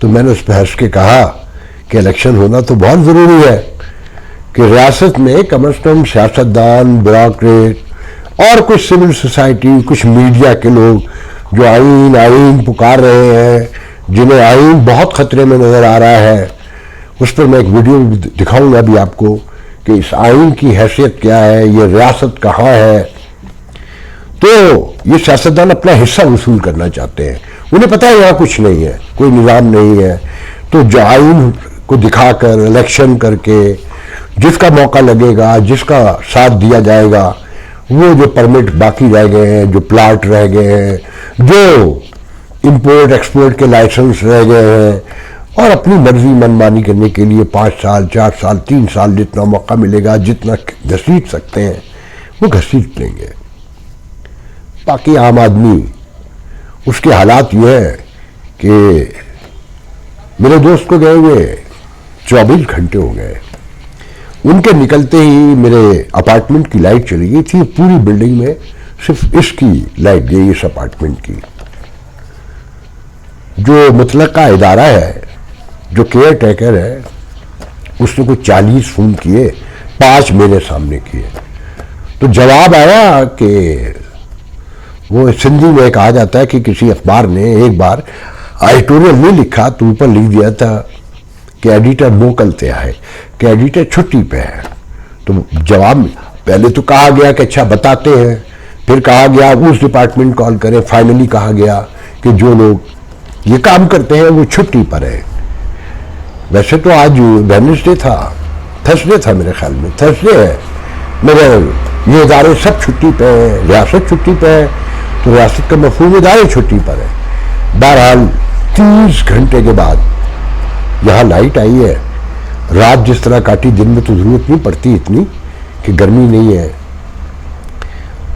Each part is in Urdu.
تو میں نے اس پہ ہنس کے کہا کہ الیکشن ہونا تو بہت ضروری ہے کہ ریاست میں کم از کم سیاستدان، بیوروکریٹ اور کچھ سول سوسائٹی، کچھ میڈیا کے لوگ جو آئین پکار رہے ہیں، جنہیں آئین بہت خطرے میں نظر آ رہا ہے. اس پر میں ایک ویڈیو دکھاؤں گا ابھی آپ کو کہ اس آئین کی حیثیت کیا ہے، یہ ریاست کہاں ہے. تو یہ سیاستدان اپنا حصہ وصول کرنا چاہتے ہیں، انہیں پتہ ہے یہاں کچھ نہیں ہے، کوئی نظام نہیں ہے. تو جو آئین کو دکھا کر الیکشن کر کے جس کا موقع لگے گا، جس کا ساتھ دیا جائے گا، وہ جو پرمٹ باقی رہ گئے ہیں، جو پلاٹ رہ گئے ہیں، جو امپورٹ ایکسپورٹ کے لائسنس رہ گئے ہیں، اور اپنی مرضی منمانی کرنے کے لیے 5 سال 4 سال 3 سال جتنا موقع ملے گا، جتنا گھسیٹ سکتے ہیں وہ گھسیٹ لیں گے. باقی عام آدمی اس کے حالات یہ ہے کہ میرے دوست کو گئے ہوئے 24 گھنٹے ہو گئے. ان کے نکلتے ہی میرے اپارٹمنٹ کی لائٹ چلی گئی تھی. پوری بلڈنگ میں صرف اس کی لائٹ گئی، اس اپارٹمنٹ کی. جو متعلقہ ادارہ ہے، جو کیئر ٹیکر ہے، اس نے کوئی 40 فون کیے، 5 میرے سامنے کیے. تو جواب آیا کہ وہ سندھی میں کہا جاتا ہے کہ کسی اخبار نے ایک بار ایڈیٹوریل نہیں لکھا تو اوپر لکھ دیا تھا کہ ایڈیٹر موکل تے آئے، کہ ایڈیٹر چھٹی پہ ہے. تو جواب پہلے تو کہا گیا کہ اچھا بتاتے ہیں، پھر کہا گیا اس ڈپارٹمنٹ کال کریں، فائنلی کہا گیا کہ جو لوگ یہ کام کرتے ہیں وہ چھٹی پر ہیں. ویسے تو آج ویڈنسڈے تھا، تھرسڈے تھا میرے خیال میں، تھرسڈے ہے، مگر یہ ادارے سب چھٹی پہ ہیں، ریاست چھٹی پہ ہے، تو ریاست کا مفہوم ادارے چھٹی پر ہے. بہرحال 30 گھنٹے کے بعد یہاں لائٹ آئی ہے. رات جس طرح کاٹی، دن میں تو ضرورت نہیں پڑتی اتنی کہ گرمی نہیں ہے.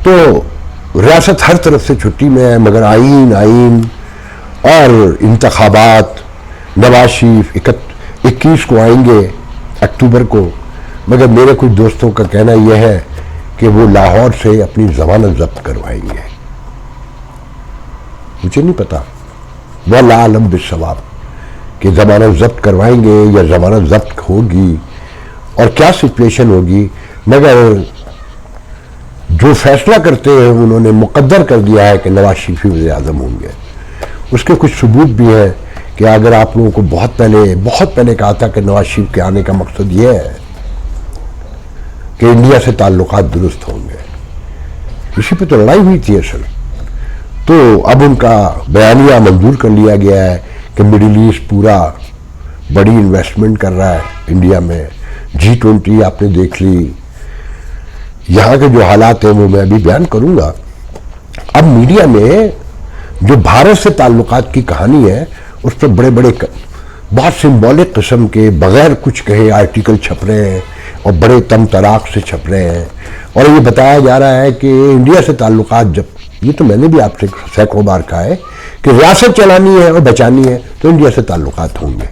تو ریاست ہر طرف سے چھٹی میں ہے، مگر آئین اور انتخابات نواز شریف 21 کو آئیں گے اکتوبر کو. مگر میرے کچھ دوستوں کا کہنا یہ ہے کہ وہ لاہور سے اپنی ضمانت ضبط کروائیں گے. مجھے نہیں پتا، واللہ اعلم بالصواب، کہ ضمانت ضبط کروائیں گے یا ضمانت ضبط ہوگی اور کیا سچویشن ہوگی. مگر جو فیصلہ کرتے ہیں انہوں نے مقدر کر دیا ہے کہ نواز شریف وزیر اعظم ہوں گے. اس کے کچھ ثبوت بھی ہیں کہ اگر آپ لوگوں کو بہت پہلے کہا تھا کہ نواز شریف کے آنے کا مقصد یہ ہے کہ انڈیا سے تعلقات درست ہوں گے، اسی پہ تو لڑائی ہوئی تھی اصل. تو اب ان کا بیانیہ منظور کر لیا گیا ہے کہ مڈل ایسٹ پورا بڑی انویسٹمنٹ کر رہا ہے انڈیا میں. G20 آپ نے دیکھ لی. یہاں کے جو حالات ہیں وہ میں ابھی بیان کروں گا. اب میڈیا میں جو بھارت سے تعلقات کی کہانی ہے اس پر بڑے بہت سمبولک قسم کے بغیر کچھ کہے آرٹیکل چھپ رہے ہیں اور بڑے تم طراق سے چھپ رہے ہیں. اور یہ بتایا جا رہا ہے کہ انڈیا سے تعلقات یہ تو میں نے بھی آپ سے سینکڑوں بار کہا ہے کہ ریاست چلانی ہے اور بچانی ہے تو انڈیا سے تعلقات ہوں گے.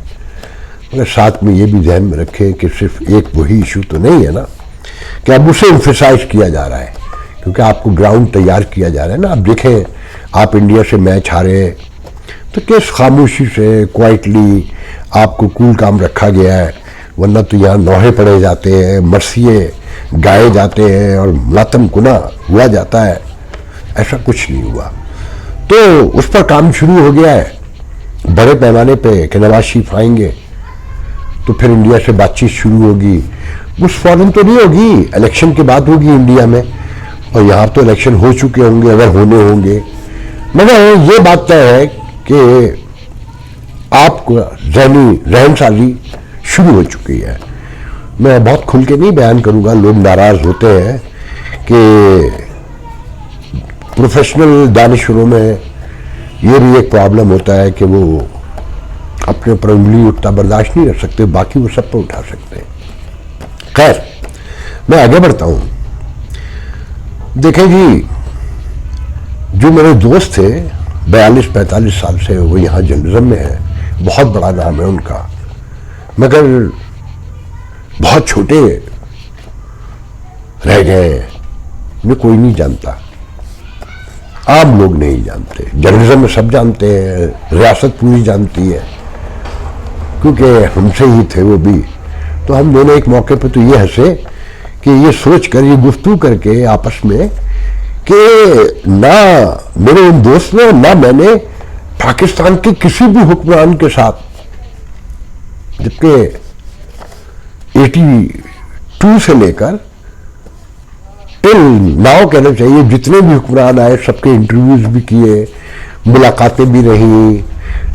مگر ساتھ میں یہ بھی ذہن میں رکھیں کہ صرف ایک وہی ایشو تو نہیں ہے نا کہ اب اسے ایمفیسائز کیا جا رہا ہے، کیونکہ آپ کو گراؤنڈ تیار کیا جا رہا ہے نا. اب دیکھیں آپ انڈیا سے میچ ہارے تو کس خاموشی سے کوائٹلی آپ کو کول کام رکھا گیا ہے، ورنہ تو یہاں نوحے پڑے جاتے ہیں، مرثیے گائے جاتے ہیں اور ماتم کنا ہوا جاتا ہے. ایسا کچھ نہیں ہوا. تو اس پر کام شروع ہو گیا ہے بڑے پیمانے پہ کہ نواز شریف آئیں گے تو پھر انڈیا سے بات چیت شروع ہوگی. اس فوراً تو نہیں ہوگی، الیکشن کے بعد ہوگی انڈیا میں، اور یہاں تو الیکشن ہو چکے ہوں گے اگر ہونے ہوں گے. مگر یہ بات طے ہے کہ آپ کو ذہنی رہن سازی شروع ہو چکی ہے. میں بہت کھل کے نہیں بیان کروں گا، لوگ ناراض ہوتے ہیں کہ پروفیشنل دانشوروں میں یہ بھی ایک پرابلم ہوتا ہے کہ وہ اپنے پر انگلی اٹھتا برداشت نہیں رکھ سکتے، باقی وہ سب پر اٹھا سکتے ہیں. خیر میں آگے بڑھتا ہوں. دیکھیں جی، جو میرے دوست تھے 42-45 سال سے وہ یہاں جرنلزم میں ہیں، بہت بڑا نام ہے ان کا، مگر بہت چھوٹے رہ گئے، انہیں کوئی نہیں جانتا، عام لوگ نہیں جانتے. جرنلزم میں سب جانتے ہیں، ریاست پوری جانتی ہے، کیونکہ ہم سے ہی تھے وہ بھی. تو ہم دونوں ایک موقع پہ تو یہ ہنسے کہ یہ سوچ کر, یہ گفتگو کر کے آپس میں, کہ نہ میرے ان دوست نے نہ میں نے پاکستان کے کسی بھی حکمران کے ساتھ, جبکہ 82 سے لے کر ٹل ناؤ کہنا چاہیے جتنے بھی حکمران آئے سب کے انٹرویوز بھی کیے, ملاقاتیں بھی رہیں,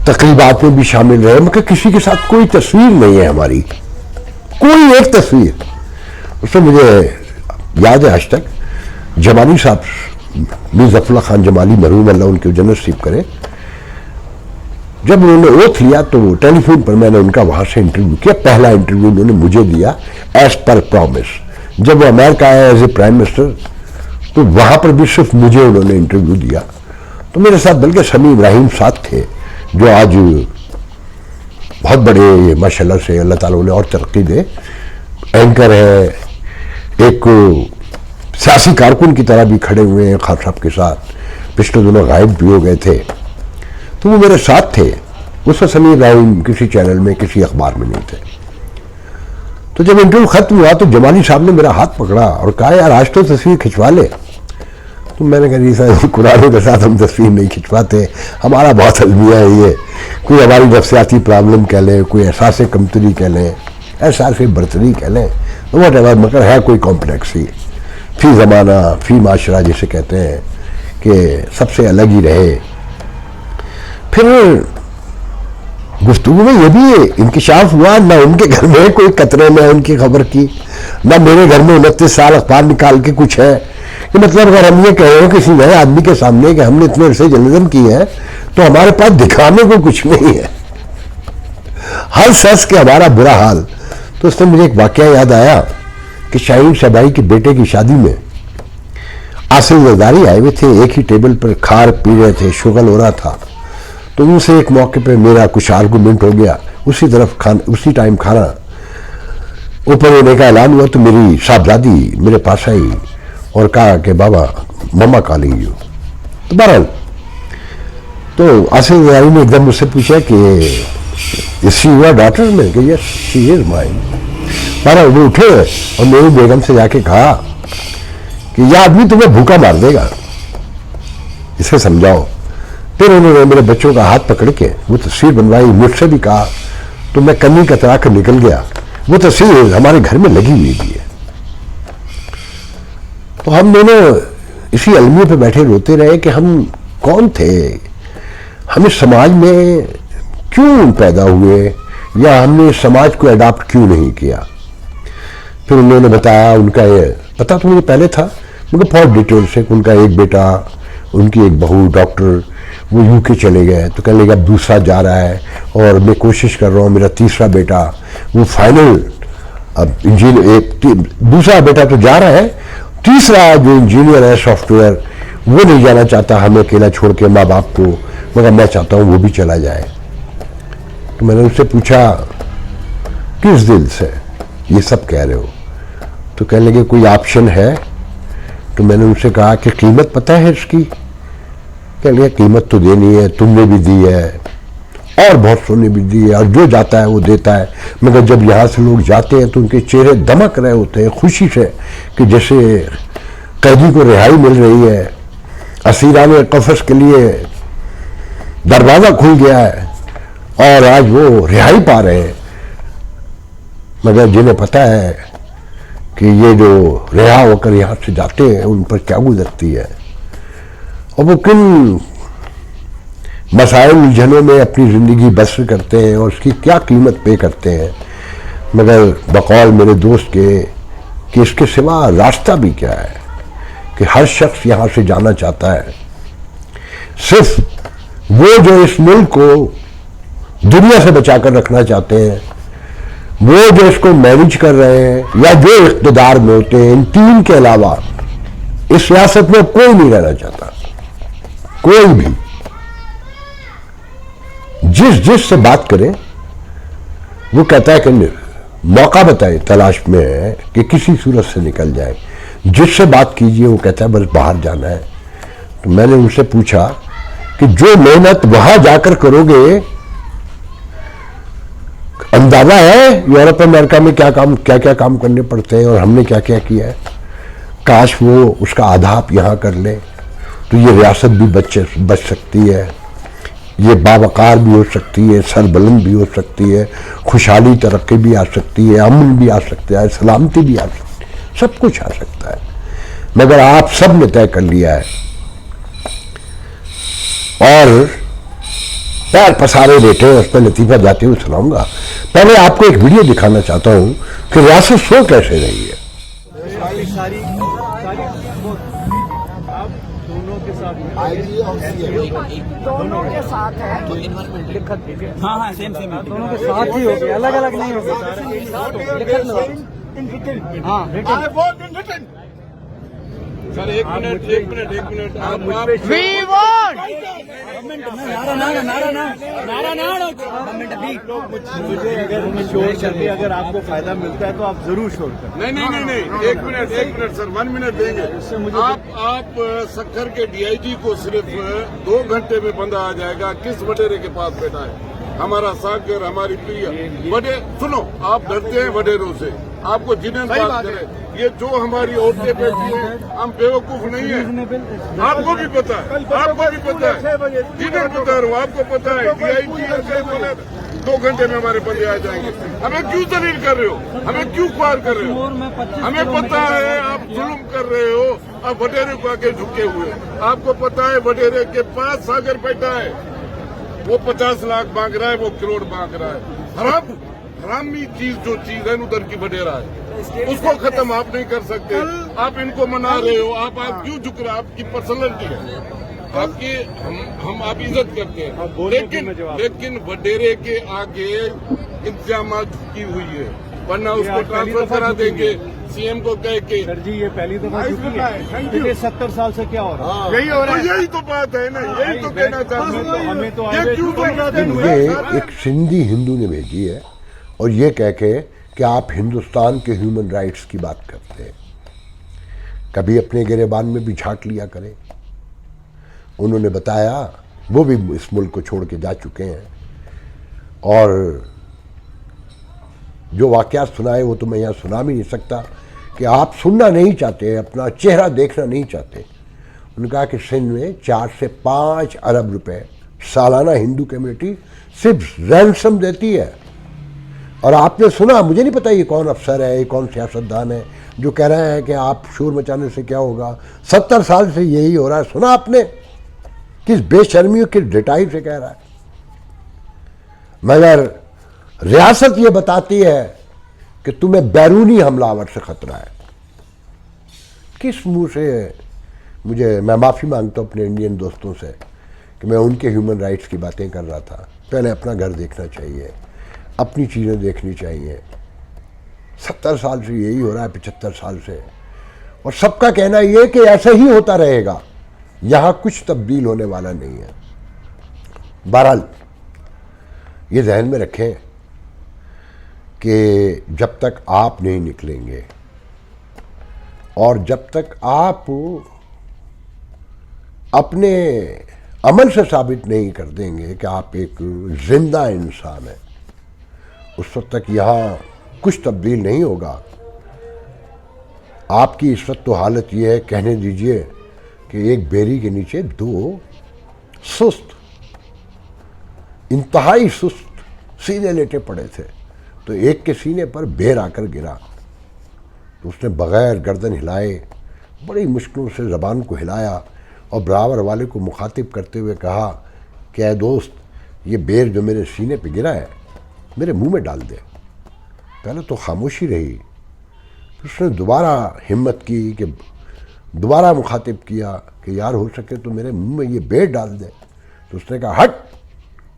تقریبات میں بھی شامل رہے, مگر کسی کے ساتھ کوئی تصویر نہیں ہے ہماری, کوئی ایک تصویر. اس سے مجھے یاد ہے آج تک جمالی صاحب, میر ظفر اللہ خان جمالی مرحوم اللہ ان کی جنت نصیب کرے, جب انہوں نے اوتھ لیا تو ٹیلی فون پر میں نے ان کا وہاں سے انٹرویو کیا. پہلا انٹرویو انہوں نے مجھے دیا ایز پر پرومس. جب وہ امریکہ آیا ایز اے پرائم منسٹر تو وہاں پر بھی صرف مجھے انہوں نے انٹرویو دیا. تو میرے ساتھ بلکہ سمیع ابراہیم ساتھ تھے جو آج بہت بڑے ماشاءاللہ سے اللہ تعالیٰ انہیں اور ترقی دے, اینکر ہے, ایک سیاسی کارکن کی طرح بھی کھڑے ہوئے ہیں خان صاحب کے ساتھ, پچھلے دنوں غائب بھی ہو گئے تھے. تو وہ میرے ساتھ تھے. اس وقت سمیع ابراہیم کسی چینل میں کسی اخبار میں نہیں تھے. تو جب انٹرویو ختم ہوا تو جمالی صاحب نے میرا ہاتھ پکڑا اور کہا یار آج تو تصویر کھنچوا لے. تو میں نے کہا جی صاحب قرآنوں کے ساتھ ہم تصویر نہیں کھنچواتے, ہمارا بہت المیہ ہے یہ, کوئی ہماری نفسیاتی پرابلم کہہ لیں, کوئی احساس کمتری کہہ لیں, احساس برتری کہہ لیں, واٹ ایور, مگر ہے کوئی کمپلیکس ہی فی زمانہ فی معاشرہ جسے کہتے ہیں کہ سب سے الگ ہی رہے. پھر گفتگو میں یہ بھی انکشاف ہوا, نہ ان کے گھر میں کوئی قطرے میں ان کی خبر کی, نہ میرے گھر میں 29 سال اخبار نکال کے کچھ ہے. کہ مطلب اگر ہم یہ کہہ رہے ہیں کسی نئے آدمی کے سامنے کہ ہم نے اتنے عرصے جرنلزم کی ہے تو ہمارے پاس دکھانے کو کچھ نہیں ہے, ہر شخص کے ہمارا برا حال. تو اس نے مجھے ایک واقعہ یاد آیا کہ شاہین شہبائی کے بیٹے کی شادی میں آصف زرداری آئے ہوئے تھے, ایک ہی ٹیبل پر کھار پی رہے تھے, شغل ہو رہا تھا. تو ان سے ایک موقع پہ میرا کچھ آرگومنٹ ہو گیا, اسی ٹائم کھانا اوپر ہونے کا اعلان ہوا تو میری صاحبزادی میرے پاس آئی اور کہا کہ بابا مما کالنگ یو. تو بہرحال تو آصف زرداری نے ایک دم مجھ سے پوچھا کہ از شی یور ڈاٹر؟ میں کہ یس شی از مائن. بہرحال وہ اٹھے اور میری بیگم سے جا کے کہا کہ یہ آدمی تمہیں بھوکا مار دے گا, اسے سمجھاؤ. پھر انہوں نے میرے بچوں کا ہاتھ پکڑ کے وہ تصویر بنوائی, مجھ سے بھی کہا, تو میں کمی کترا کر نکل گیا. وہ تصویر ہمارے گھر میں لگی ہوئی بھی ہے. تو ہم دونوں اسی المیے پہ بیٹھے روتے رہے کہ ہم کون تھے, ہم اس سماج میں کیوں پیدا ہوئے, یا ہم نے اس سماج کو اڈاپٹ کیوں نہیں کیا. پھر انہوں نے بتایا, ان کا یہ پتا تو مجھے پہلے تھا مگر بہت ڈیٹیل سے, ان کا ایک بیٹا, ان کی ایک بہو ڈاکٹر, وہ UK چلے گئے. تو کہنے لگا اب دوسرا جا رہا ہے اور میں کوشش کر رہا ہوں, میرا تیسرا بیٹا وہ فائنل, اب دوسرا بیٹا تو جا رہا ہے, تیسرا جو انجینئر ہے سافٹ ویئر وہ نہیں جانا چاہتا ہمیں اکیلا چھوڑ کے ماں باپ کو, مگر میں چاہتا ہوں وہ بھی چلا جائے. تو میں نے اس سے پوچھا کس دل سے یہ سب کہہ رہے ہو؟ تو کہنے لگے کوئی آپشن ہے؟ تو میں نے ان سے کہا کہ قیمت پتہ ہے اس کی؟ کہنے لگے قیمت تو دینی ہے, تم نے بھی دی ہے اور بہت سونے بھی دی ہے, اور جو جاتا ہے وہ دیتا ہے, مگر جب یہاں سے لوگ جاتے ہیں تو ان کے چہرے دمک رہے ہوتے ہیں خوشی سے کہ جیسے قیدی کو رہائی مل رہی ہے, اسیران قفس کے لیے دروازہ کھل گیا ہے اور آج وہ رہائی پا رہے ہیں. مگر جنہیں پتہ ہے کہ یہ جو رہا ہو کر یہاں سے جاتے ہیں ان پر کیا گزرتی ہے, اور وہ کن مسائل الجھنوں میں اپنی زندگی بسر کرتے ہیں اور اس کی کیا قیمت پے کرتے ہیں. مگر بقول میرے دوست کے کہ اس کے سوا راستہ بھی کیا ہے, کہ ہر شخص یہاں سے جانا چاہتا ہے, صرف وہ جو اس ملک کو دنیا سے بچا کر رکھنا چاہتے ہیں, وہ جو اس کو مینیج کر رہے ہیں یا جو اقتدار میں ہوتے ہیں, ان تین کے علاوہ اس ریاست میں کوئی نہیں رہنا چاہتا, کوئی بھی. جس سے بات کرے وہ کہتا ہے کہ موقع بتائے تلاش میں ہے کہ کسی صورت سے نکل جائے. جس سے بات کیجئے وہ کہتا ہے بس باہر جانا ہے. تو میں نے ان سے پوچھا کہ جو محنت وہاں جا کر کرو گے اندازہ ہے یورپ امریکہ میں کیا کیا کام کرنے پڑتے ہیں اور ہم نے کیا کیا کیا ہے. کاش وہ اس کا آدھاب یہاں کر لے تو یہ ریاست بھی بچ سکتی ہے, یہ باوقار بھی ہو سکتی ہے, سربلند بھی ہو سکتی ہے, خوشحالی ترقی بھی آ سکتی ہے, امن بھی آ سکتا ہے, سلامتی بھی آ سکتی ہے, سب کچھ آ سکتا ہے. مگر آپ سب نے طے کر لیا ہے اور پیر پسارے بیٹھے, اس پہ لطیفہ جاتے ہوئے سناؤں گا. پہلے آپ کو ایک ویڈیو دکھانا چاہتا ہوں کہ ریاست سو کیسے رہی ہے. دونوں کے ساتھ ہے. ہاں ہاں سیم سیم دونوں کے ساتھ ہی ہوگی, الگ الگ نہیں ہوگی. ہاں سر ایک منٹ اگر آپ کو فائدہ ملتا ہے تو آپ ضرور شور کریں. نہیں ایک منٹ سر 1 منٹ دیں گے. آپ سکھر کے ڈی آئی جی کو صرف 2 گھنٹے میں بندہ آ جائے گا. کس وڈیرے کے پاس بیٹھا ہے؟ ہمارا ساگر, ہماری پریا. سنو, آپ ڈرتے ہیں وڈیروں سے, آپ کو جنہیں بات کرے. یہ جو ہماری عورتیں بیٹھی ہیں, ہم بیوقوف نہیں ہیں. آپ کو بھی پتا ہے, جنہیں بتا رہا ہوں, آپ کو پتا ہے. ڈی آئی جی بولے 2 گھنٹے میں ہمارے بندے آ جائیں گے. ہمیں کیوں ذلیل کر رہے ہو, ہمیں کیوں خوار کر رہے ہو؟ ہمیں پتا ہے آپ ظلم کر رہے ہو. آپ وڈیرے کو آگے جھکے ہوئے. آپ کو پتا ہے وڈیرے کے پاس ساگر بیٹھا ہے, وہ 50 لاکھ مانگ رہا ہے, وہ کروڑ مانگ رہا ہے. حرامی چیز جو چیز ہے ادھر کی وڈیرا ہے, اس کو ختم آپ نہیں کر سکتے. آپ ان کو منا رہے ہو. آپ کیوں جھک رہے ہیں؟ آپ کی پرسنالٹی ہے, آپ کی ہم آپ عزت کرتے ہیں. لیکن وڈیرے کے آگے انتظامات جھکی ہوئی ہے, ورنہ اس کو ٹرانسفر کرا دیں گے سی ایم کو کہہ کے. سر جی یہ پہلی دفعہ پچھلے 70 سال سے کیا ہو رہا ہے؟ یہی ہو رہا ہے. یہی تو بات ہے نا, یہی تو کہنا چاہتے ہیں. ہمیں تو یہ کیوں یہ ایک سندھی ہندو نے بھیجی ہے اور یہ کہہ کے کہ آپ ہندوستان کے ہیومن رائٹس کی بات کرتے ہیں. کبھی اپنے گریبان میں بھی جھانک لیا کریں. انہوں نے بتایا وہ بھی اس ملک کو چھوڑ کے جا چکے ہیں, اور جو واقعات سنائے وہ تو میں یہاں سنا بھی نہیں سکتا کہ آپ سننا نہیں چاہتے, اپنا چہرہ دیکھنا نہیں چاہتے. انہوں نے کہا کہ سندھ میں 4 سے 5 ارب روپے سالانہ ہندو کمیونٹی صرف رینسم دیتی ہے. اور آپ نے سنا, مجھے نہیں پتا یہ کون افسر ہے, یہ کون سیاستدان ہے جو کہہ رہا ہے کہ آپ شور مچانے سے کیا ہوگا. 70 سال سے یہی ہو رہا ہے. سنا آپ نے کس بے شرمی اور کس ڈٹائی سے کہہ رہا ہے. مگر ریاست یہ بتاتی ہے کہ تمہیں بیرونی حملہ آور سے خطرہ ہے. کس منہ سے؟ میں معافی مانگتا ہوں اپنے انڈین دوستوں سے کہ میں ان کے ہیومن رائٹس کی باتیں کر رہا تھا. پہلے اپنا گھر دیکھنا چاہیے, اپنی چیزیں دیکھنی چاہیے. 70 سال سے یہی ہو رہا ہے, 75 سال سے, اور سب کا کہنا یہ کہ ایسا ہی ہوتا رہے گا, یہاں کچھ تبدیل ہونے والا نہیں ہے. بہرحال یہ ذہن میں رکھیں کہ جب تک آپ نہیں نکلیں گے اور جب تک آپ اپنے عمل سے ثابت نہیں کر دیں گے کہ آپ ایک زندہ انسان ہیں, اس وقت تک یہاں کچھ تبدیل نہیں ہوگا. آپ کی اس وقت تو حالت یہ ہے, کہنے دیجئے کہ ایک بیری کے نیچے 2 سست, انتہائی سست سینے لیٹے پڑے تھے, تو ایک کے سینے پر بیر آ کر گرا, تو اس نے بغیر گردن ہلائے بڑی مشکلوں سے زبان کو ہلایا اور برابر والے کو مخاطب کرتے ہوئے کہا کہ اے دوست, یہ بیر جو میرے سینے پہ گرا ہے میرے منہ میں ڈال دے. پہلے تو خاموشی رہی, پھر اس نے دوبارہ ہمت کی کہ دوبارہ مخاطب کیا کہ یار ہو سکے تو میرے منہ میں یہ بیر ڈال دے. تو اس نے کہا ہٹ,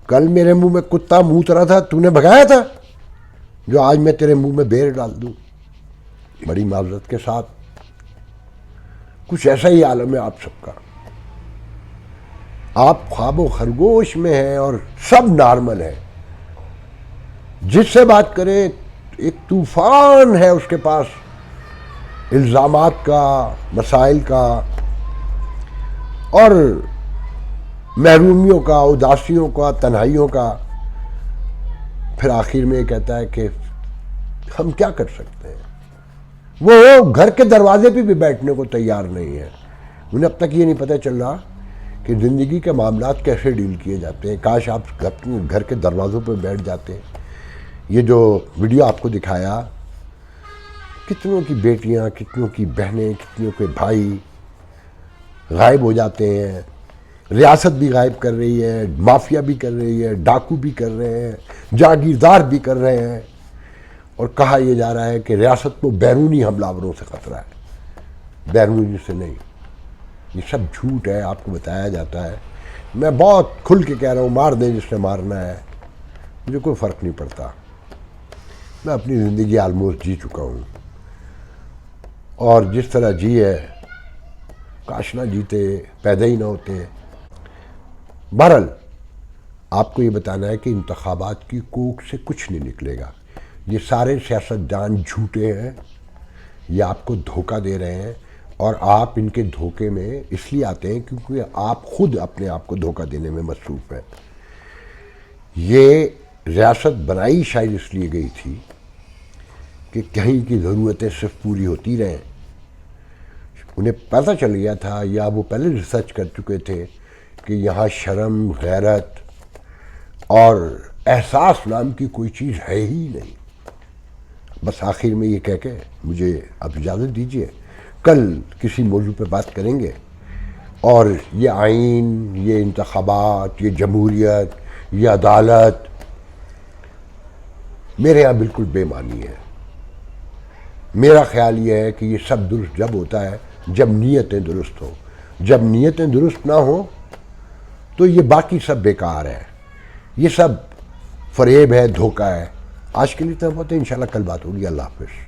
کل میرے منہ میں کتا موت رہا تھا, تو نے بھگایا تھا, جو آج میں تیرے منہ میں بیر ڈال دوں. بڑی معذرت کے ساتھ کچھ ایسا ہی عالم ہے آپ سب کا. آپ خواب و خرگوش میں ہیں اور سب نارمل ہے. جس سے بات کریں ایک طوفان ہے اس کے پاس, الزامات کا, مسائل کا, اور محرومیوں کا, اداسیوں کا, تنہائیوں کا. پھر آخر میں یہ کہتا ہے کہ ہم کیا کر سکتے ہیں، وہ گھر کے دروازے پہ بھی بیٹھنے کو تیار نہیں ہے. انہیں اب تک یہ نہیں پتہ چل رہا کہ زندگی کے معاملات کیسے ڈیل کیے جاتے ہیں. کاش آپ گھر کے دروازوں پہ بیٹھ جاتے. یہ جو ویڈیو آپ کو دکھایا، کتنوں کی بیٹیاں، کتنوں کی بہنیں، کتنوں کے بھائی غائب ہو جاتے ہیں. ریاست بھی غائب کر رہی ہے، مافیا بھی کر رہی ہے، ڈاکو بھی کر رہے ہیں، جاگیردار بھی کر رہے ہیں، اور کہا یہ جا رہا ہے کہ ریاست کو بیرونی حملہ سے خطرہ ہے. بیرونی سے نہیں. یہ سب جھوٹ ہے، آپ کو بتایا جاتا ہے. میں بہت کھل کے کہہ رہا ہوں، مار دیں جس نے مارنا ہے، مجھے کوئی فرق نہیں پڑتا. میں اپنی زندگی آلموسٹ جی چکا ہوں، اور جس طرح جی ہے کاش نہ جیتے، پیدا ہی نہ ہوتے. بہرحال آپ کو یہ بتانا ہے کہ انتخابات کی کوکھ سے کچھ نہیں نکلے گا. یہ سارے سیاستدان جھوٹے ہیں، یہ آپ کو دھوکہ دے رہے ہیں، اور آپ ان کے دھوکے میں اس لیے آتے ہیں کیونکہ آپ خود اپنے آپ کو دھوکہ دینے میں مصروف ہیں. یہ ریاست بنائی شاید اس لیے گئی تھی کہ کہیں کی ضرورتیں صرف پوری ہوتی رہیں. انہیں پتہ چل گیا تھا، یا وہ پہلے ریسرچ کر چکے تھے کہ یہاں شرم، غیرت اور احساس نام کی کوئی چیز ہے ہی نہیں. بس آخر میں یہ کہہ کے مجھے اب اجازت دیجیے. کل کسی موضوع پہ بات کریں گے، اور یہ آئین، یہ انتخابات، یہ جمہوریت، یہ عدالت میرے ہاں بالکل بے معنی ہے. میرا خیال یہ ہے کہ یہ سب درست جب ہوتا ہے جب نیتیں درست ہوں. جب نیتیں درست نہ ہوں تو یہ باقی سب بیکار ہے، یہ سب فریب ہے، دھوکہ ہے. آج کے لیے تو بہت ہے، انشاءاللہ کل بات ہوگی. اللہ حافظ.